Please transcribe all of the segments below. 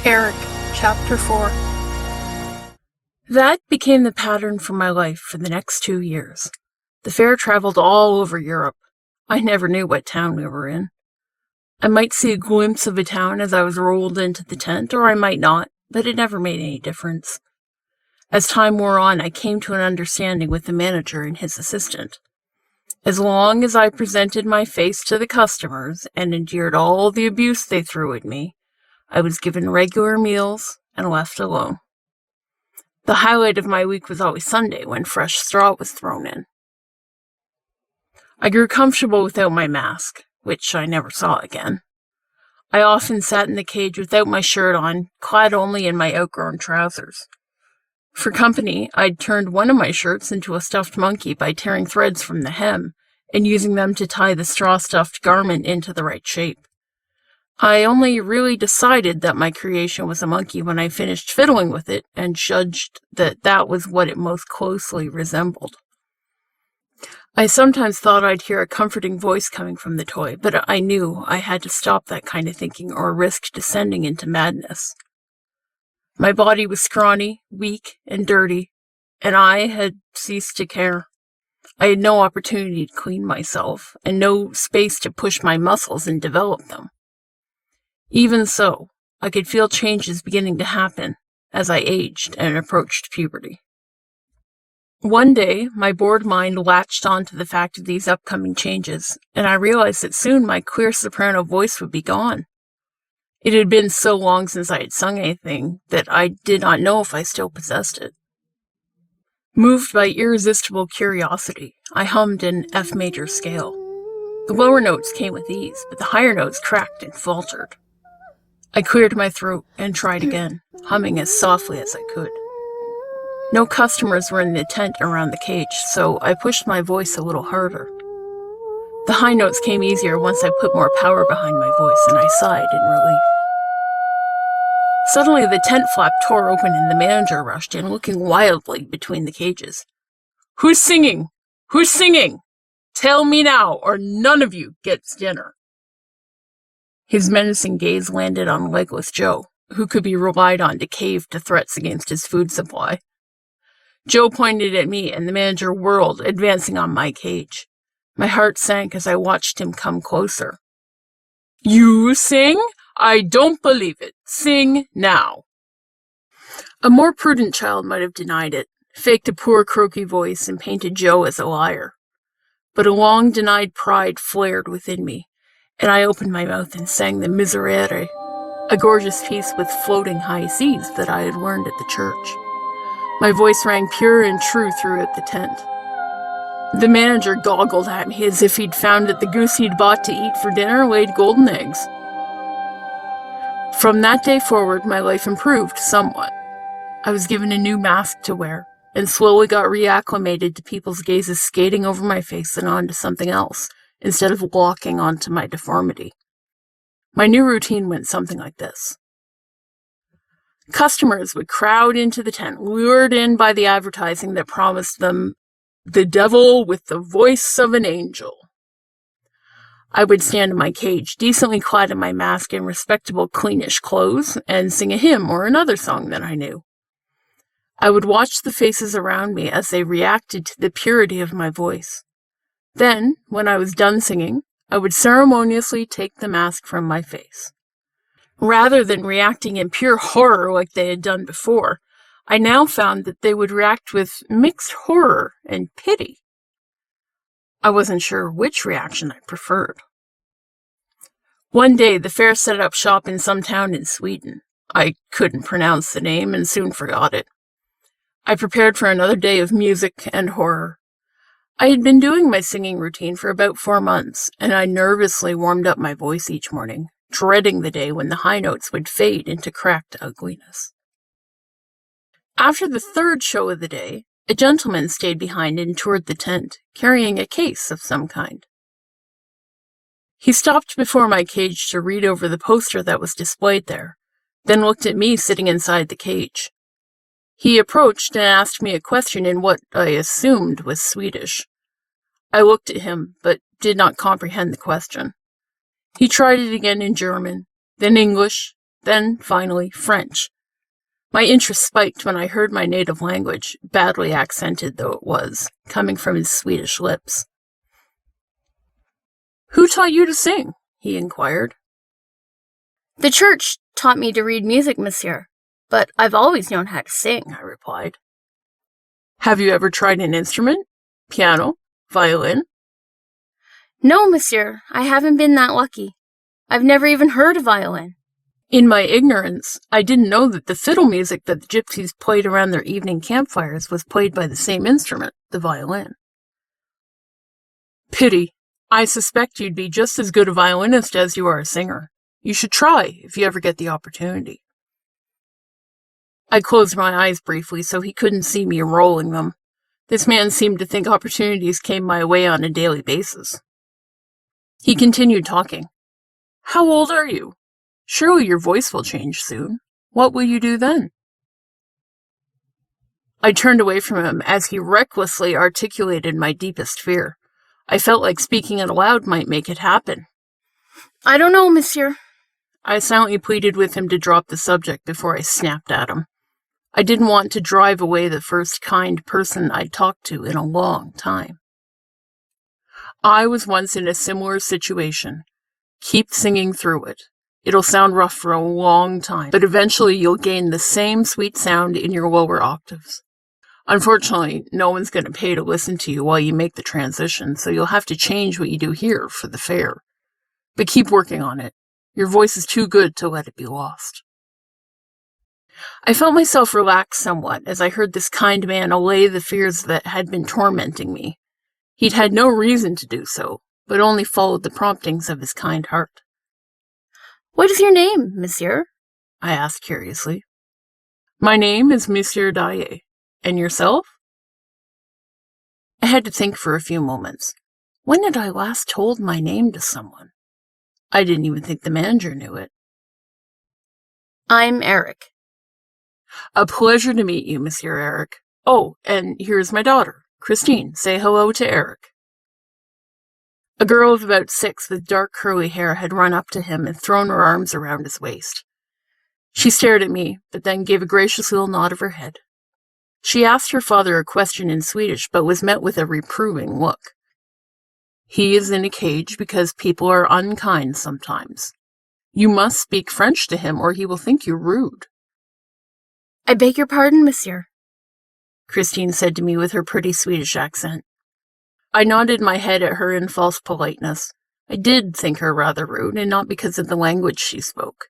Erik, Chapter 4. That became the pattern for my life for the next 2 years. The fair traveled all over Europe. I never knew what town we were in. I might see a glimpse of a town as I was rolled into the tent, or I might not, but it never made any difference. As time wore on, I came to an understanding with the manager and his assistant. As long as I presented my face to the customers and endured all the abuse they threw at me, I was given regular meals and left alone. The highlight of my week was always Sunday, when fresh straw was thrown in. I grew comfortable without my mask, which I never saw again. I often sat in the cage without my shirt on, clad only in my outgrown trousers. For company, I'd turned one of my shirts into a stuffed monkey by tearing threads from the hem and using them to tie the straw-stuffed garment into the right shape. I only really decided that my creation was a monkey when I finished fiddling with it and judged that that was what it most closely resembled. I sometimes thought I'd hear a comforting voice coming from the toy, but I knew I had to stop that kind of thinking or risk descending into madness. My body was scrawny, weak, and dirty, and I had ceased to care. I had no opportunity to clean myself, and no space to push my muscles and develop them. Even so, I could feel changes beginning to happen as I aged and approached puberty. One day, my bored mind latched onto the fact of these upcoming changes, and I realized that soon my clear soprano voice would be gone. It had been so long since I had sung anything that I did not know if I still possessed it. Moved by irresistible curiosity, I hummed an F major scale. The lower notes came with ease, but the higher notes cracked and faltered. I cleared my throat and tried again, humming as softly as I could. No customers were in the tent around the cage, so I pushed my voice a little harder. The high notes came easier once I put more power behind my voice, and I sighed in relief. Suddenly, the tent flap tore open and the manager rushed in, looking wildly between the cages. "Who's singing? Who's singing? Tell me now, or none of you gets dinner." His menacing gaze landed on legless Joe, who could be relied on to cave to threats against his food supply. Joe pointed at me, and the manager whirled, advancing on my cage. My heart sank as I watched him come closer. "You sing? I don't believe it. Sing now." A more prudent child might have denied it, faked a poor croaky voice, and painted Joe as a liar. But a long-denied pride flared within me, and I opened my mouth and sang the Miserere, a gorgeous piece with floating high Cs that I had learned at the church. My voice rang pure and true throughout the tent. The manager goggled at me as if he'd found that the goose he'd bought to eat for dinner laid golden eggs. From that day forward, my life improved somewhat. I was given a new mask to wear, and slowly got reacclimated to people's gazes skating over my face and onto something else, instead of locking onto my deformity. My new routine went something like this. Customers would crowd into the tent, lured in by the advertising that promised them the devil with the voice of an angel. I would stand in my cage, decently clad in my mask and respectable cleanish clothes, and sing a hymn or another song that I knew. I would watch the faces around me as they reacted to the purity of my voice. Then, when I was done singing, I would ceremoniously take the mask from my face. Rather than reacting in pure horror like they had done before, I now found that they would react with mixed horror and pity. I wasn't sure which reaction I preferred. One day, the fair set up shop in some town in Sweden. I couldn't pronounce the name and soon forgot it. I prepared for another day of music and horror. I had been doing my singing routine for about 4 months, and I nervously warmed up my voice each morning, dreading the day when the high notes would fade into cracked ugliness. After the third show of the day, a gentleman stayed behind and toured the tent, carrying a case of some kind. He stopped before my cage to read over the poster that was displayed there, then looked at me sitting inside the cage. He approached and asked me a question in what I assumed was Swedish. I looked at him, but did not comprehend the question. He tried it again in German, then English, then, finally, French. My interest spiked when I heard my native language, badly accented though it was, coming from his Swedish lips. "Who taught you to sing?" he inquired. "The church taught me to read music, monsieur, but I've always known how to sing," I replied. "Have you ever tried an instrument? Piano? Violin?" "No, monsieur, I haven't been that lucky. I've never even heard a violin." In my ignorance, I didn't know that the fiddle music that the gypsies played around their evening campfires was played by the same instrument, the violin. "Pity. I suspect you'd be just as good a violinist as you are a singer. You should try, if you ever get the opportunity." I closed my eyes briefly so he couldn't see me rolling them. This man seemed to think opportunities came my way on a daily basis. He continued talking. "How old are you? Surely your voice will change soon. What will you do then?" I turned away from him as he recklessly articulated my deepest fear. I felt like speaking it aloud might make it happen. "I don't know, monsieur." I silently pleaded with him to drop the subject before I snapped at him. I didn't want to drive away the first kind person I'd talked to in a long time. I was once in a similar situation. Keep singing through it. It'll sound rough for a long time, but eventually you'll gain the same sweet sound in your lower octaves. Unfortunately, no one's going to pay to listen to you while you make the transition, so you'll have to change what you do here for the fair. But keep working on it. Your voice is too good to let it be lost. I felt myself relax somewhat as I heard this kind man allay the fears that had been tormenting me. He'd had no reason to do so, but only followed the promptings of his kind heart. "What is your name, monsieur?" I asked curiously. "My name is Monsieur Daae. And yourself?" I had to think for a few moments. When had I last told my name to someone? I didn't even think the manager knew it. "I'm Erik." "A pleasure to meet you, Monsieur Erik. Oh, and here's my daughter, Christine. Say hello to Erik." A girl of about 6 with dark curly hair had run up to him and thrown her arms around his waist. She stared at me, but then gave a gracious little nod of her head. She asked her father a question in Swedish, but was met with a reproving look. "He is in a cage because people are unkind sometimes. You must speak French to him or he will think you rude." "I beg your pardon, monsieur," Christine said to me with her pretty Swedish accent. I nodded my head at her in false politeness. I did think her rather rude, and not because of the language she spoke.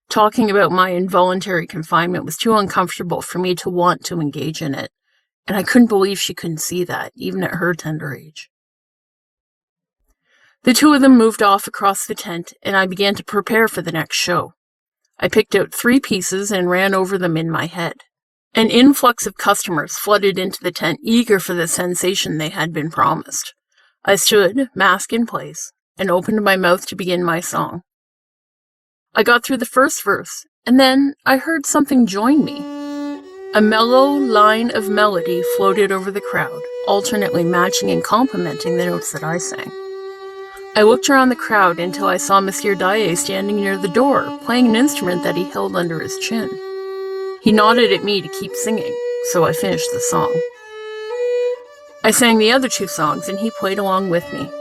Talking about my involuntary confinement was too uncomfortable for me to want to engage in it, and I couldn't believe she couldn't see that, even at her tender age. The two of them moved off across the tent, and I began to prepare for the next show. I picked out 3 pieces and ran over them in my head. An influx of customers flooded into the tent, eager for the sensation they had been promised. I stood, mask in place, and opened my mouth to begin my song. I got through the first verse, and then I heard something join me. A mellow line of melody floated over the crowd, alternately matching and complementing the notes that I sang. I looked around the crowd until I saw Monsieur Daae standing near the door, playing an instrument that he held under his chin. He nodded at me to keep singing, so I finished the song. I sang the other 2 songs, and he played along with me.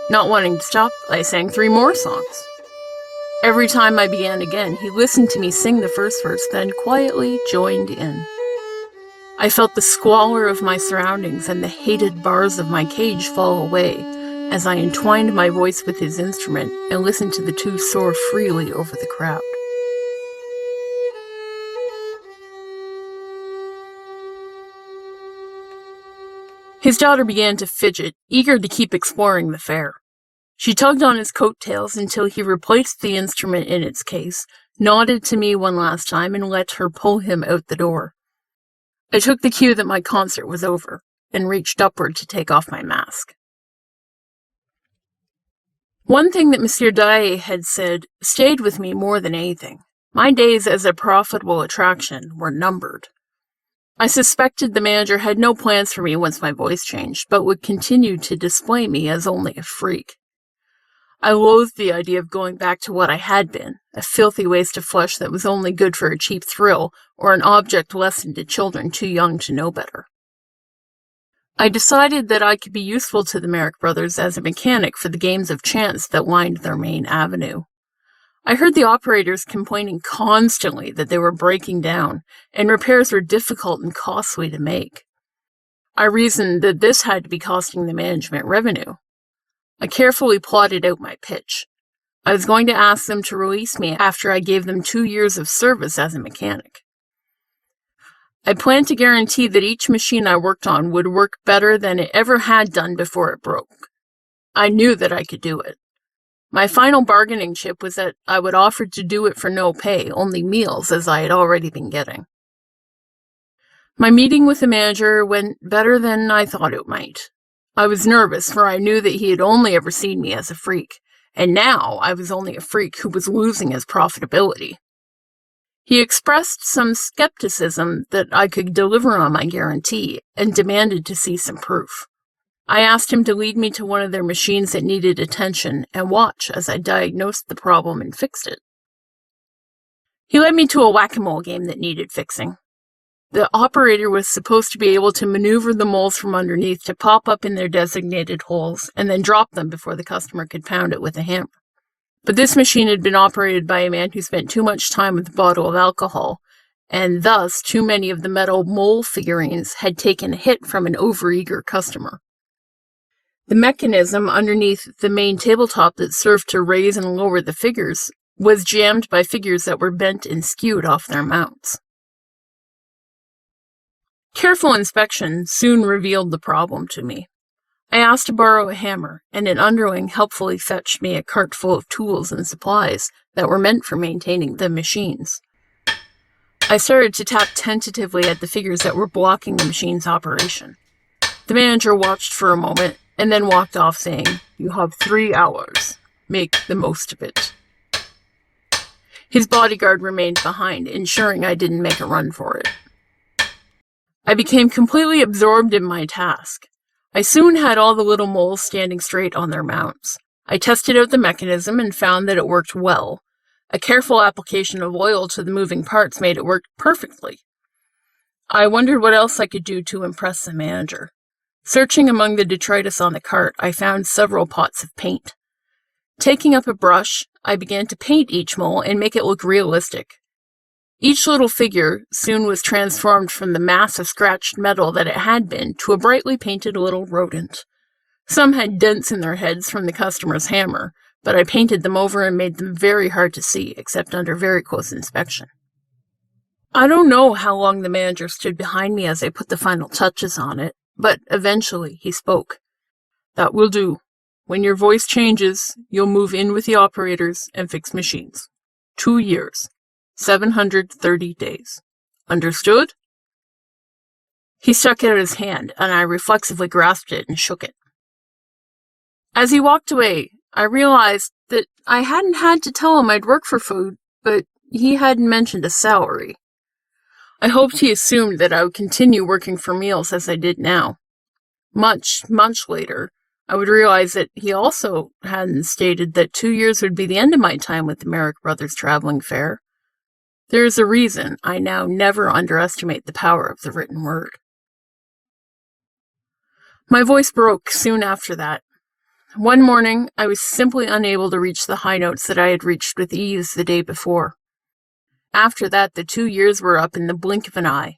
Not wanting to stop, I sang 3 more songs. Every time I began again, he listened to me sing the first verse, then quietly joined in. I felt the squalor of my surroundings and the hated bars of my cage fall away as I entwined my voice with his instrument and listened to the 2 soar freely over the crowd. His daughter began to fidget, eager to keep exploring the fair. She tugged on his coattails until he replaced the instrument in its case, nodded to me one last time, and let her pull him out the door. I took the cue that my concert was over, and reached upward to take off my mask. One thing that Monsieur Daae had said stayed with me more than anything. My days as a profitable attraction were numbered. I suspected the manager had no plans for me once my voice changed, but would continue to display me as only a freak. I loathed the idea of going back to what I had been, a filthy waste of flesh that was only good for a cheap thrill or an object lesson to children too young to know better. I decided that I could be useful to the Merrick brothers as a mechanic for the games of chance that lined their main avenue. I heard the operators complaining constantly that they were breaking down, and repairs were difficult and costly to make. I reasoned that this had to be costing the management revenue. I carefully plotted out my pitch. I was going to ask them to release me after I gave them 2 years of service as a mechanic. I planned to guarantee that each machine I worked on would work better than it ever had done before it broke. I knew that I could do it. My final bargaining chip was that I would offer to do it for no pay, only meals, as I had already been getting. My meeting with the manager went better than I thought it might. I was nervous, for I knew that he had only ever seen me as a freak, and now I was only a freak who was losing his profitability. He expressed some skepticism that I could deliver on my guarantee and demanded to see some proof. I asked him to lead me to one of their machines that needed attention and watch as I diagnosed the problem and fixed it. He led me to a whack-a-mole game that needed fixing. The operator was supposed to be able to maneuver the moles from underneath to pop up in their designated holes and then drop them before the customer could pound it with a hammer. But this machine had been operated by a man who spent too much time with a bottle of alcohol, and thus too many of the metal mole figurines had taken a hit from an overeager customer. The mechanism underneath the main tabletop that served to raise and lower the figures was jammed by figures that were bent and skewed off their mounts. Careful inspection soon revealed the problem to me. I asked to borrow a hammer, and an underling helpfully fetched me a cart full of tools and supplies that were meant for maintaining the machines. I started to tap tentatively at the figures that were blocking the machine's operation. The manager watched for a moment, and then walked off saying, "You have 3 hours. Make the most of it." His bodyguard remained behind, ensuring I didn't make a run for it. I became completely absorbed in my task. I soon had all the little moles standing straight on their mounts. I tested out the mechanism and found that it worked well. A careful application of oil to the moving parts made it work perfectly. I wondered what else I could do to impress the manager. Searching among the detritus on the cart, I found several pots of paint. Taking up a brush, I began to paint each mole and make it look realistic. Each little figure soon was transformed from the mass of scratched metal that it had been to a brightly painted little rodent. Some had dents in their heads from the customer's hammer, but I painted them over and made them very hard to see, except under very close inspection. I don't know how long the manager stood behind me as I put the final touches on it, but eventually he spoke. "That will do. When your voice changes, you'll move in with the operators and fix machines. 2 years. 730 days. Understood?" He stuck out his hand, and I reflexively grasped it and shook it. As he walked away, I realized that I hadn't had to tell him I'd work for food, but he hadn't mentioned a salary. I hoped he assumed that I would continue working for meals as I did now. Much later, I would realize that he also hadn't stated that 2 years would be the end of my time with the Merrick Brothers traveling fair. There is a reason I now never underestimate the power of the written word. My voice broke soon after that. One morning, I was simply unable to reach the high notes that I had reached with ease the day before. After that, the 2 years were up in the blink of an eye.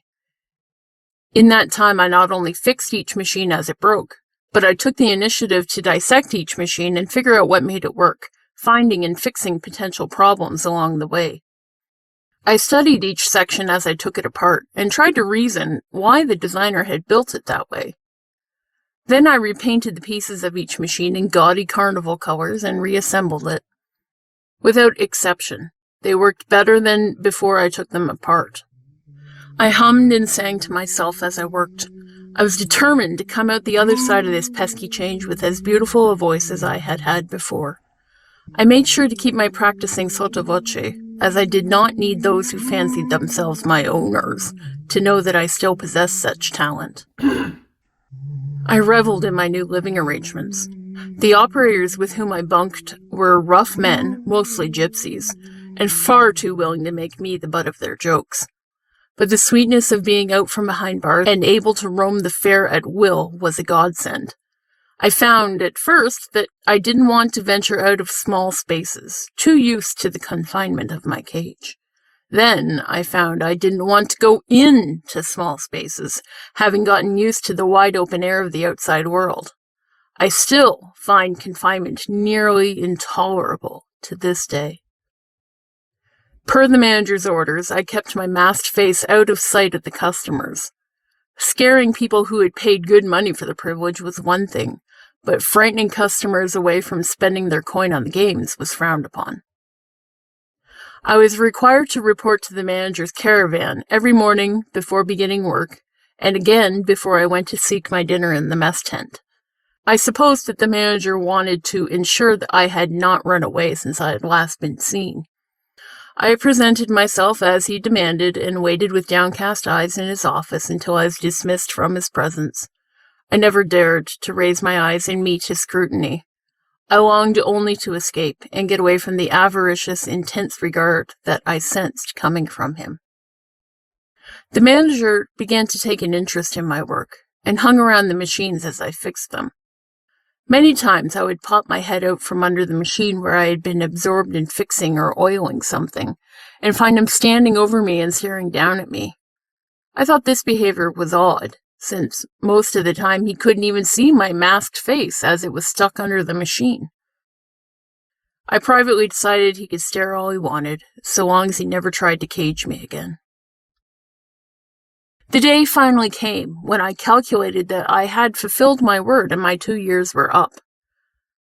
In that time, I not only fixed each machine as it broke, but I took the initiative to dissect each machine and figure out what made it work, finding and fixing potential problems along the way. I studied each section as I took it apart and tried to reason why the designer had built it that way. Then I repainted the pieces of each machine in gaudy carnival colors and reassembled it. Without exception, they worked better than before I took them apart. I hummed and sang to myself as I worked. I was determined to come out the other side of this pesky change with as beautiful a voice as I had had before. I made sure to keep my practicing sotto voce, as I did not need those who fancied themselves my owners to know that I still possessed such talent. I reveled in my new living arrangements. The operators with whom I bunked were rough men, mostly gypsies, and far too willing to make me the butt of their jokes. But the sweetness of being out from behind bars and able to roam the fair at will was a godsend. I found at first that I didn't want to venture out of small spaces, too used to the confinement of my cage. Then I found I didn't want to go into small spaces, having gotten used to the wide open air of the outside world. I still find confinement nearly intolerable to this day. Per the manager's orders, I kept my masked face out of sight of the customers. Scaring people who had paid good money for the privilege was one thing, but frightening customers away from spending their coin on the games was frowned upon. I was required to report to the manager's caravan every morning before beginning work, and again before I went to seek my dinner in the mess tent. I supposed that the manager wanted to ensure that I had not run away since I had last been seen. I presented myself as he demanded and waited with downcast eyes in his office until I was dismissed from his presence. I never dared to raise my eyes and meet his scrutiny. I longed only to escape and get away from the avaricious, intense regard that I sensed coming from him. The manager began to take an interest in my work and hung around the machines as I fixed them. Many times I would pop my head out from under the machine where I had been absorbed in fixing or oiling something, and find him standing over me and staring down at me. I thought this behavior was odd, since most of the time he couldn't even see my masked face as it was stuck under the machine. I privately decided he could stare all he wanted, so long as he never tried to cage me again. The day finally came when I calculated that I had fulfilled my word and my 2 years were up.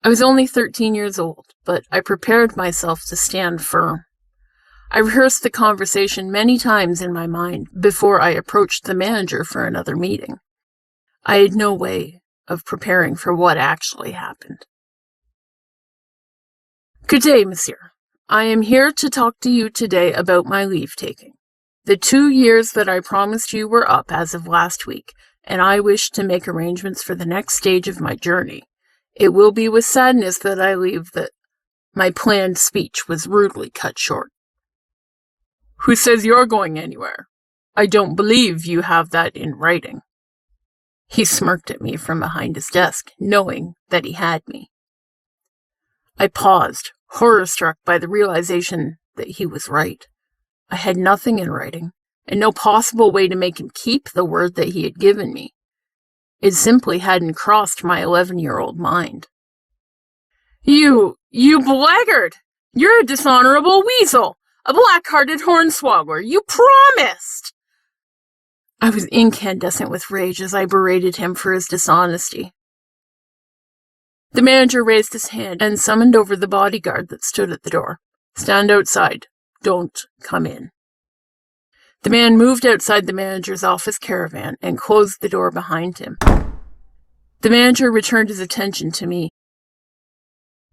I was only 13 years old, but I prepared myself to stand firm. I rehearsed the conversation many times in my mind before I approached the manager for another meeting. I had no way of preparing for what actually happened. Good day, monsieur. I am here to talk to you today about my leave-taking. The 2 years that I promised you were up as of last week, and I wish to make arrangements for the next stage of my journey. It will be with sadness that I leave that my planned speech was rudely cut short. Who says you're going anywhere? I don't believe you have that in writing. He smirked at me from behind his desk, knowing that he had me. I paused, horror-struck by the realization that he was right. I had nothing in writing, and no possible way to make him keep the word that he had given me. It simply hadn't crossed my 11-year-old mind. You blackguard! You're a dishonorable weasel! A black-hearted hornswoggler! You promised! I was incandescent with rage as I berated him for his dishonesty. The manager raised his hand and summoned over the bodyguard that stood at the door. Stand outside. Don't come in. The man moved outside the manager's office caravan and closed the door behind him. The manager returned his attention to me.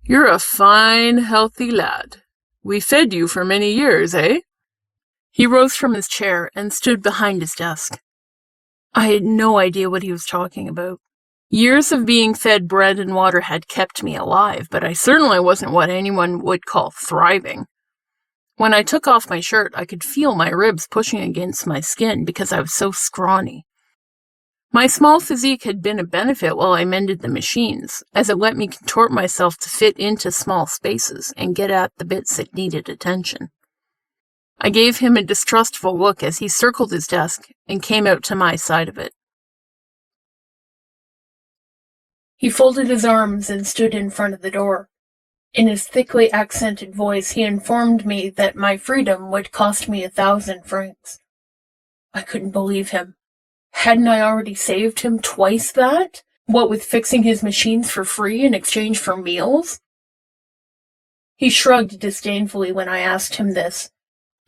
You're a fine, healthy lad. We fed you for many years, eh? He rose from his chair and stood behind his desk. I had no idea what he was talking about. Years of being fed bread and water had kept me alive, but I certainly wasn't what anyone would call thriving. When I took off my shirt, I could feel my ribs pushing against my skin because I was so scrawny. My small physique had been a benefit while I mended the machines, as it let me contort myself to fit into small spaces and get at the bits that needed attention. I gave him a distrustful look as he circled his desk and came out to my side of it. He folded his arms and stood in front of the door. In his thickly accented voice, he informed me that my freedom would cost me 1,000 francs. I couldn't believe him. Hadn't I already saved him twice that? What with fixing his machines for free in exchange for meals? He shrugged disdainfully when I asked him this,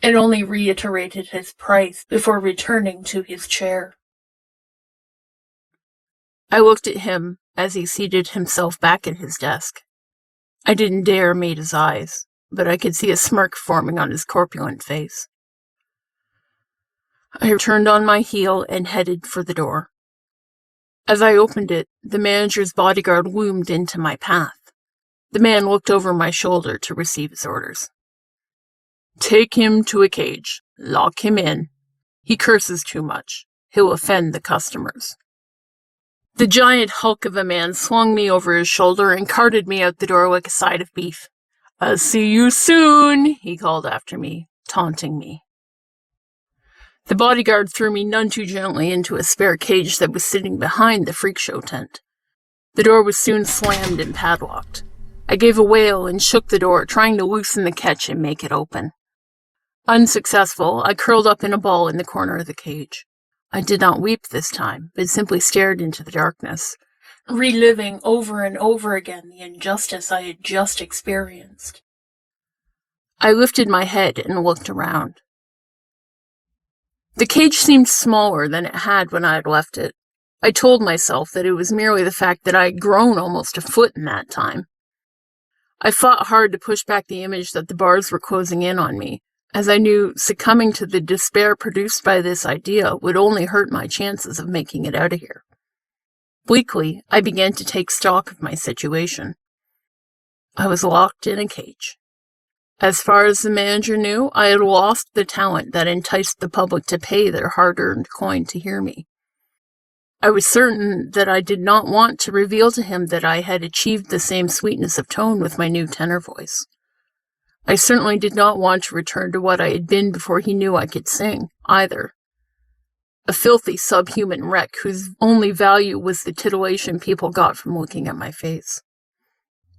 and only reiterated his price before returning to his chair. I looked at him as he seated himself back at his desk. I didn't dare meet his eyes, but I could see a smirk forming on his corpulent face. I turned on my heel and headed for the door. As I opened it, the manager's bodyguard loomed into my path. The man looked over my shoulder to receive his orders. "Take him to a cage. Lock him in. He curses too much. He'll offend the customers." The giant hulk of a man swung me over his shoulder and carted me out the door like a side of beef. "I'll see you soon," he called after me, taunting me. The bodyguard threw me none too gently into a spare cage that was sitting behind the freak show tent. The door was soon slammed and padlocked. I gave a wail and shook the door, trying to loosen the catch and make it open. Unsuccessful, I curled up in a ball in the corner of the cage. I did not weep this time, but simply stared into the darkness, reliving over and over again the injustice I had just experienced. I lifted my head and looked around. The cage seemed smaller than it had when I had left it. I told myself that it was merely the fact that I had grown almost a foot in that time. I fought hard to push back the image that the bars were closing in on me, as I knew succumbing to the despair produced by this idea would only hurt my chances of making it out of here. Bleakly, I began to take stock of my situation. I was locked in a cage. As far as the manager knew, I had lost the talent that enticed the public to pay their hard-earned coin to hear me. I was certain that I did not want to reveal to him that I had achieved the same sweetness of tone with my new tenor voice. I certainly did not want to return to what I had been before he knew I could sing, either. A filthy subhuman wreck whose only value was the titillation people got from looking at my face.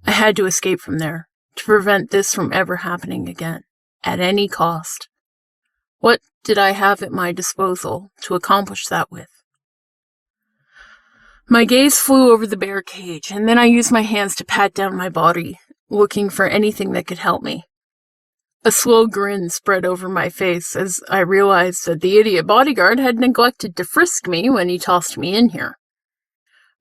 I had to escape from there, to prevent this from ever happening again, at any cost. What did I have at my disposal to accomplish that with? My gaze flew over the bare cage, and then I used my hands to pat down my body, looking for anything that could help me. A slow grin spread over my face as I realized that the idiot bodyguard had neglected to frisk me when he tossed me in here.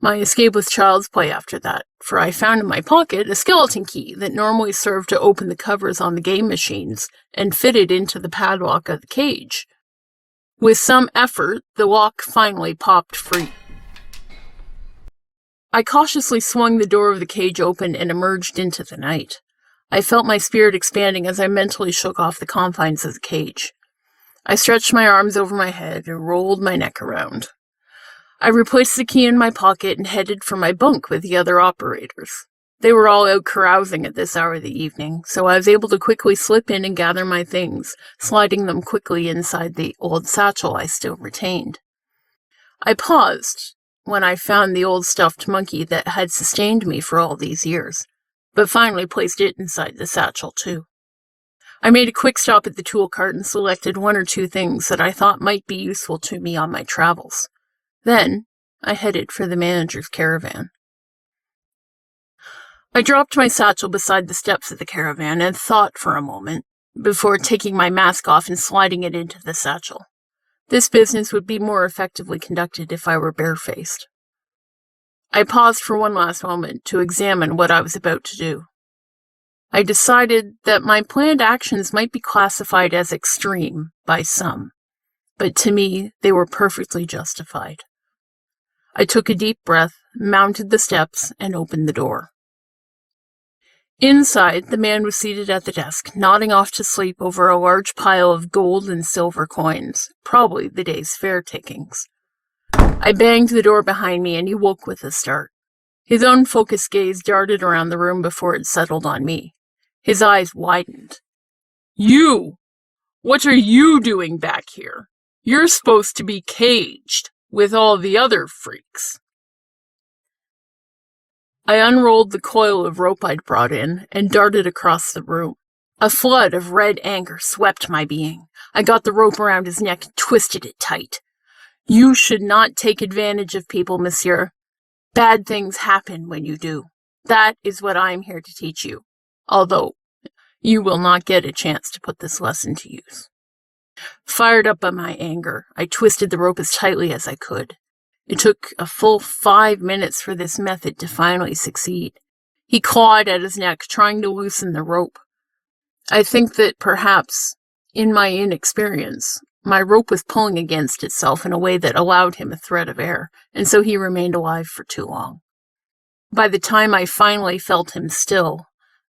My escape was child's play after that, for I found in my pocket a skeleton key that normally served to open the covers on the game machines and fitted into the padlock of the cage. With some effort, the lock finally popped free. I cautiously swung the door of the cage open and emerged into the night. I felt my spirit expanding as I mentally shook off the confines of the cage. I stretched my arms over my head and rolled my neck around. I replaced the key in my pocket and headed for my bunk with the other operators. They were all out carousing at this hour of the evening, so I was able to quickly slip in and gather my things, sliding them quickly inside the old satchel I still retained. I paused when I found the old stuffed monkey that had sustained me for all these years, but finally placed it inside the satchel too. I made a quick stop at the tool cart and selected one or two things that I thought might be useful to me on my travels. Then, I headed for the manager's caravan. I dropped my satchel beside the steps of the caravan and thought for a moment, before taking my mask off and sliding it into the satchel. This business would be more effectively conducted if I were barefaced. I paused for one last moment to examine what I was about to do. I decided that my planned actions might be classified as extreme by some, but to me, they were perfectly justified. I took a deep breath, mounted the steps, and opened the door. Inside, the man was seated at the desk, nodding off to sleep over a large pile of gold and silver coins, probably the day's fare takings. I banged the door behind me, and he woke with a start. His unfocused gaze darted around the room before it settled on me. His eyes widened. "You! What are you doing back here? You're supposed to be caged with all the other freaks." I unrolled the coil of rope I'd brought in and darted across the room. A flood of red anger swept my being. I got the rope around his neck and twisted it tight. "You should not take advantage of people, monsieur. Bad things happen when you do. That is what I am here to teach you, although you will not get a chance to put this lesson to use." Fired up by my anger, I twisted the rope as tightly as I could. It took a full 5 minutes for this method to finally succeed. He clawed at his neck, trying to loosen the rope. I think that perhaps, in my inexperience, My rope was pulling against itself in a way that allowed him a thread of air, and so he remained alive for too long. By the time I finally felt him still,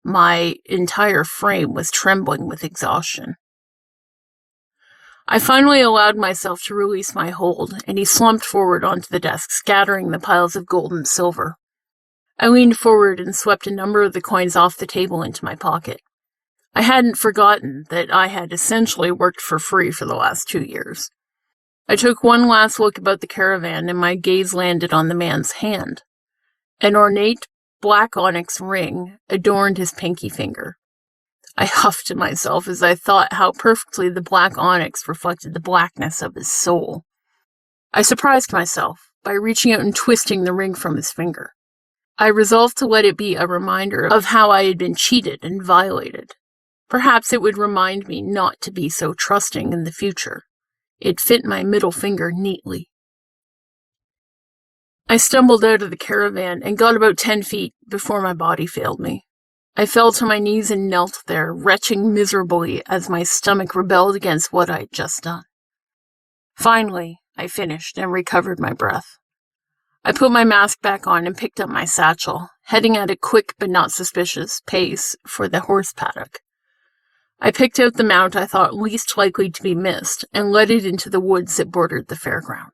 my entire frame was trembling with exhaustion. I finally allowed myself to release my hold, and he slumped forward onto the desk, scattering the piles of gold and silver. I leaned forward and swept a number of the coins off the table into my pocket. I hadn't forgotten that I had essentially worked for free for the last 2 years. I took one last look about the caravan, and my gaze landed on the man's hand. An ornate black onyx ring adorned his pinky finger. I huffed to myself as I thought how perfectly the black onyx reflected the blackness of his soul. I surprised myself by reaching out and twisting the ring from his finger. I resolved to let it be a reminder of how I had been cheated and violated. Perhaps it would remind me not to be so trusting in the future. It fit my middle finger neatly. I stumbled out of the caravan and got about 10 feet before my body failed me. I fell to my knees and knelt there, retching miserably as my stomach rebelled against what I had just done. Finally, I finished and recovered my breath. I put my mask back on and picked up my satchel, heading at a quick but not suspicious pace for the horse paddock. I picked out the mount I thought least likely to be missed and led it into the woods that bordered the fairground.